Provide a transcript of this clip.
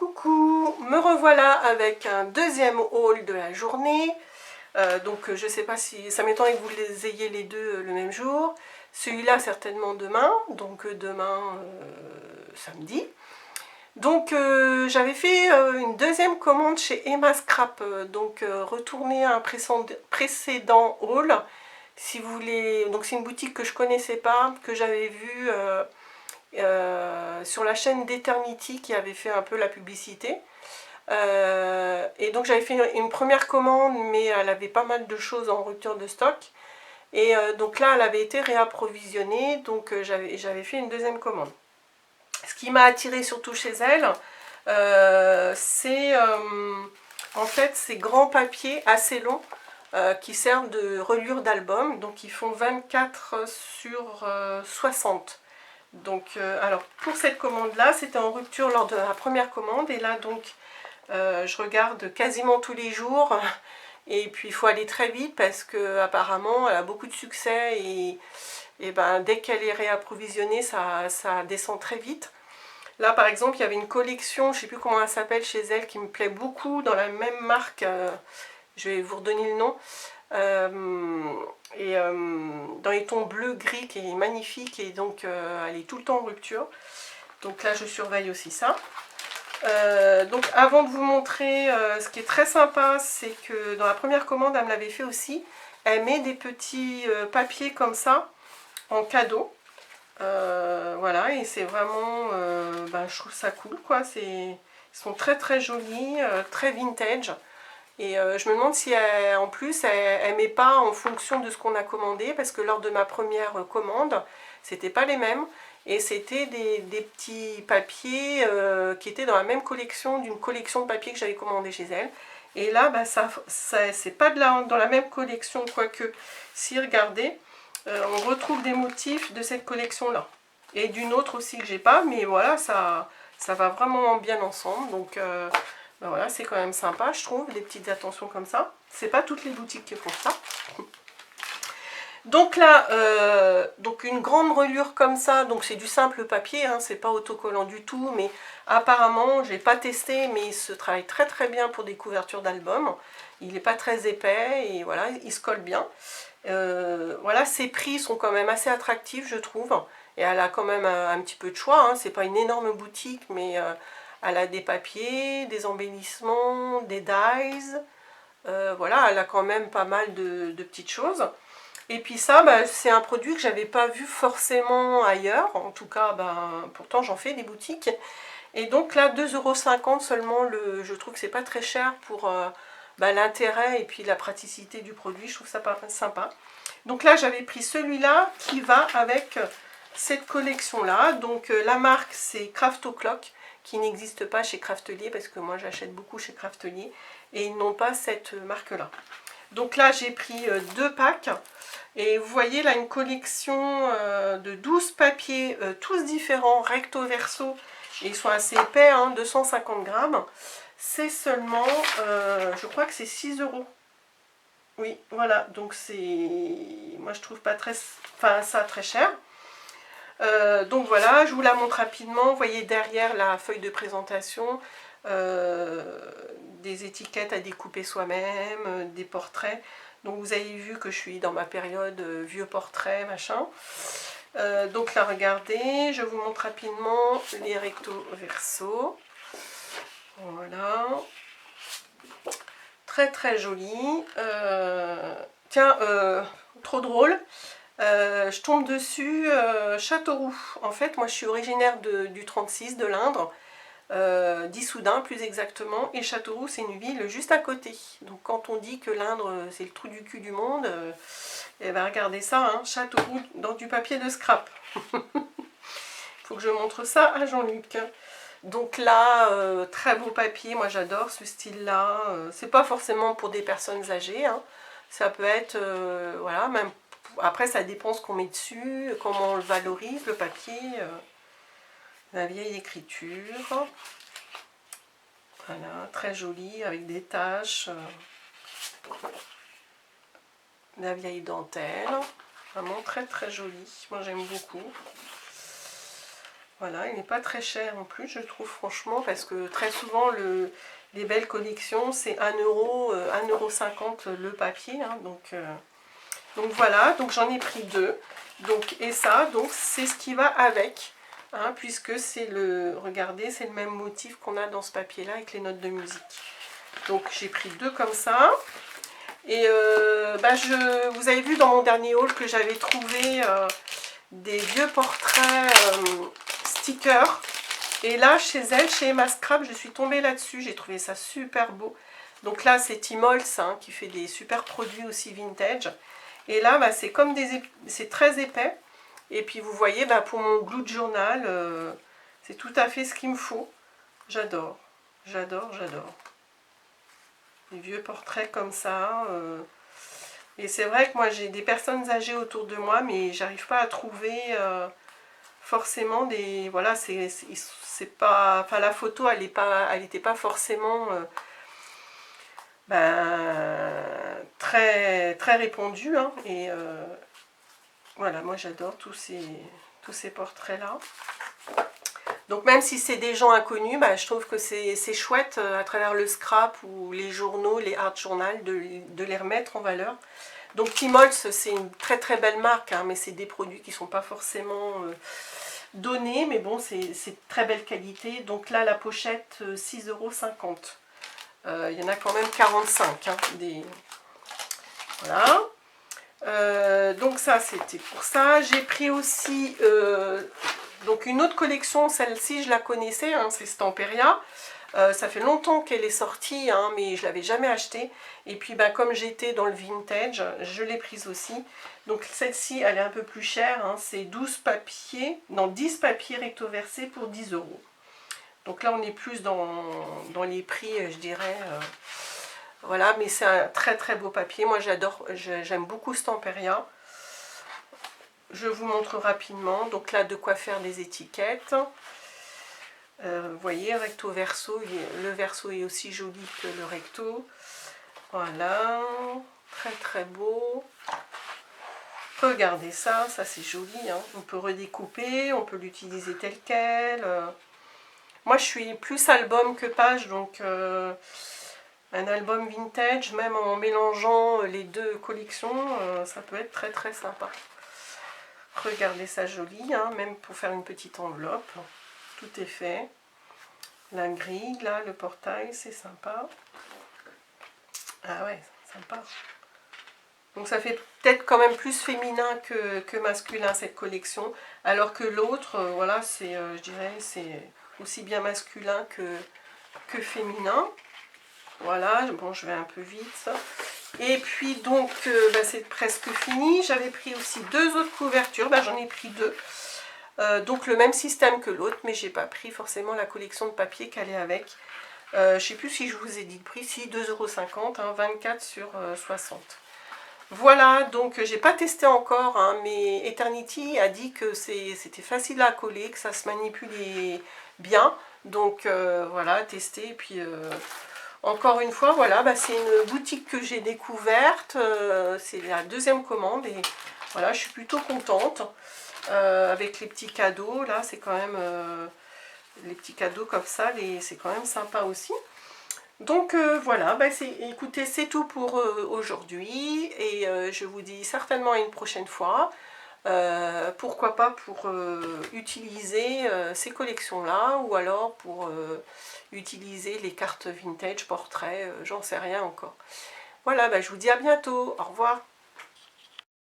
Coucou, me revoilà avec un deuxième haul de la journée. Donc je ne sais pas si ça m'étonnerait que vous les ayez les deux le même jour. Celui-là certainement demain, donc demain samedi. Donc j'avais fait une deuxième commande chez Emma Scrap, donc retourner à un précédent haul. Si vous voulez, donc c'est une boutique que je connaissais pas, que j'avais vue sur la chaîne d'Eternity qui avait fait un peu la publicité. Et donc j'avais fait une première commande, mais elle avait pas mal de choses en rupture de stock. Et donc là, elle avait été réapprovisionnée, donc j'avais fait une deuxième commande. Ce qui m'a attiré surtout chez elle, c'est en fait ces grands papiers assez longs qui servent de reliure d'album. Donc ils font 24 sur 60. Donc alors pour cette commande là, c'était en rupture lors de la première commande. Et là donc je regarde quasiment tous les jours. Et puis il faut aller très vite parce qu'apparemment elle a beaucoup de succès et ben, dès qu'elle est réapprovisionnée, ça descend très vite. Là par exemple il y avait une collection, je ne sais plus comment elle s'appelle chez elle, qui me plaît beaucoup, dans la même marque, je vais vous redonner le nom, dans les tons bleu gris, qui est magnifique, et donc elle est tout le temps en rupture. Donc là je surveille aussi ça. Donc avant de vous montrer, ce qui est très sympa, c'est que dans la première commande elle me l'avait fait aussi. Elle met des petits papiers comme ça en cadeau. Voilà, et c'est vraiment, ben, je trouve ça cool quoi. Ils sont très très jolis, très vintage. Et je me demande si en plus elle met pas en fonction de ce qu'on a commandé, parce que lors de ma première commande c'était pas les mêmes, et c'était des petits papiers qui étaient dans la même collection d'une collection de papiers que j'avais commandé chez elle. Et là bah, c'est pas dans la même collection, quoique si regardez, on retrouve des motifs de cette collection là et d'une autre aussi que j'ai pas, mais voilà, ça va vraiment bien ensemble. Donc ben voilà, c'est quand même sympa, je trouve, des petites attentions comme ça. C'est pas toutes les boutiques qui font ça. Donc là, donc une grande reliure comme ça, donc c'est du simple papier, hein, c'est pas autocollant du tout, mais apparemment, j'ai pas testé, mais il se travaille très très bien pour des couvertures d'albums. Il n'est pas très épais et voilà, il se colle bien. Voilà, ses prix sont quand même assez attractifs, je trouve. Et elle a quand même un petit peu de choix, hein. C'est pas une énorme boutique, mais elle a des papiers, des embellissements, des dies. Voilà, elle a quand même pas mal de petites choses. Et puis ça, bah, c'est un produit que j'avais pas vu forcément ailleurs. En tout cas, ben, pourtant j'en fais des boutiques. Et donc là, 2,50 € seulement, je trouve que c'est pas très cher pour bah, l'intérêt et puis la praticité du produit. Je trouve ça pas sympa. Donc là, j'avais pris celui-là qui va avec cette collection-là. Donc la marque, c'est Craft O'Clock, qui n'existe pas chez Craftelier, parce que moi, j'achète beaucoup chez Craftelier, et ils n'ont pas cette marque-là. Donc là, j'ai pris 2 packs. Et vous voyez là une collection de 12 papiers, tous différents, recto verso. Et ils sont assez épais, hein, 250 grammes. C'est seulement, je crois que c'est 6 €. Oui, voilà, donc c'est... Moi je trouve pas très... Enfin, ça très cher. Donc voilà, je vous la montre rapidement. Vous voyez derrière la feuille de présentation, des étiquettes à découper soi-même, des portraits. Donc vous avez vu que je suis dans ma période vieux portrait, machin. Donc là, regardez, je vous montre rapidement les recto verso. Voilà. Très très joli. Tiens, trop drôle. Je tombe dessus, Châteauroux. En fait, moi je suis originaire du 36, de l'Indre. d'Issoudun plus exactement, et Châteauroux c'est une ville juste à côté. Donc quand on dit que l'Indre c'est le trou du cul du monde, et ben regardez ça, hein, Châteauroux dans du papier de scrap. Faut que je montre ça à Jean-Luc. Donc là, très beau papier, moi j'adore ce style là. C'est pas forcément pour des personnes âgées, hein. Ça peut être, voilà, même après ça dépend ce qu'on met dessus, comment on le valorise le papier. La vieille écriture. Voilà, très jolie, avec des taches. La vieille dentelle. Vraiment très très jolie. Moi j'aime beaucoup. Voilà, il n'est pas très cher en plus, je trouve, franchement, parce que très souvent, les belles collections, c'est 1 euro, 1,50 € le papier. Hein, donc voilà, donc j'en ai pris 2. Donc, et ça, donc c'est ce qui va avec. Hein, puisque c'est le, regardez, c'est le même motif qu'on a dans ce papier-là avec les notes de musique. Donc j'ai pris 2 comme ça. Et vous avez vu dans mon dernier haul que j'avais trouvé des vieux portraits stickers. Et là, chez elle, chez Emma Scrap, je suis tombée là-dessus. J'ai trouvé ça super beau. Donc là, c'est Timols hein, qui fait des super produits aussi vintage. Et là, bah, c'est comme c'est très épais. Et puis vous voyez, bah, pour mon glue journal, c'est tout à fait ce qu'il me faut. J'adore, j'adore, j'adore. Des vieux portraits comme ça. Et c'est vrai que moi j'ai des personnes âgées autour de moi, mais j'arrive pas à trouver forcément des... Voilà, c'est pas... Enfin la photo, elle n'était pas forcément très, très répandue. Hein, et voilà, moi j'adore tous ces portraits-là. Donc même si c'est des gens inconnus, bah, je trouve que c'est chouette à travers le scrap ou les journaux, les art journal, de les remettre en valeur. Donc Timols, c'est une très très belle marque, hein, mais c'est des produits qui ne sont pas forcément donnés, mais bon, c'est très belle qualité. Donc là, la pochette, 6,50 €. Il y en a quand même 45. Hein, Voilà. Donc ça, c'était pour ça. J'ai pris aussi donc une autre collection, celle-ci, je la connaissais, hein, c'est Stamperia. Ça fait longtemps qu'elle est sortie, hein, mais je ne l'avais jamais achetée. Et puis bah, comme j'étais dans le vintage, je l'ai prise aussi. Donc celle-ci, elle est un peu plus chère. Hein, c'est 10 papiers recto versés pour 10 €. Donc là, on est plus dans les prix, je dirais. Voilà, mais c'est un très très beau papier. Moi, j'aime beaucoup Stamperia. Je vous montre rapidement. Donc là, de quoi faire des étiquettes. Vous voyez, recto verso, le verso est aussi joli que le recto. Voilà, très très beau. Regardez ça, ça c'est joli. Hein. On peut redécouper, on peut l'utiliser tel quel. Moi je suis plus album que page, donc un album vintage, même en mélangeant les deux collections, ça peut être très très sympa. Regardez ça joli, hein, même pour faire une petite enveloppe. Tout est fait. La grille, là, le portail, c'est sympa. Ah ouais, sympa. Donc ça fait peut-être quand même plus féminin que masculin, cette collection. Alors que l'autre, voilà, c'est, je dirais, c'est aussi bien masculin que féminin. Voilà, bon, je vais un peu vite. Et puis donc, c'est presque fini. J'avais pris aussi 2 autres couvertures. J'en ai pris 2. Donc le même système que l'autre, mais j'ai pas pris forcément la collection de papier qu'elle est avec. Je sais plus si je vous ai dit le prix, si 2,50 €, hein, 24 sur 60. Voilà, donc j'ai pas testé encore, hein, mais Eternity a dit que c'était facile à coller, que ça se manipulait bien. Donc voilà, tester. Et puis encore une fois, voilà, c'est une boutique que j'ai découverte. C'est la 2e commande et voilà, je suis plutôt contente. Avec les petits cadeaux, là, c'est quand même... les petits cadeaux comme ça, c'est quand même sympa aussi. Donc voilà, écoutez, c'est tout pour aujourd'hui. Et je vous dis certainement à une prochaine fois. Pourquoi pas pour utiliser ces collections-là, ou alors pour utiliser les cartes vintage, portraits, j'en sais rien encore. Voilà, je vous dis à bientôt. Au revoir.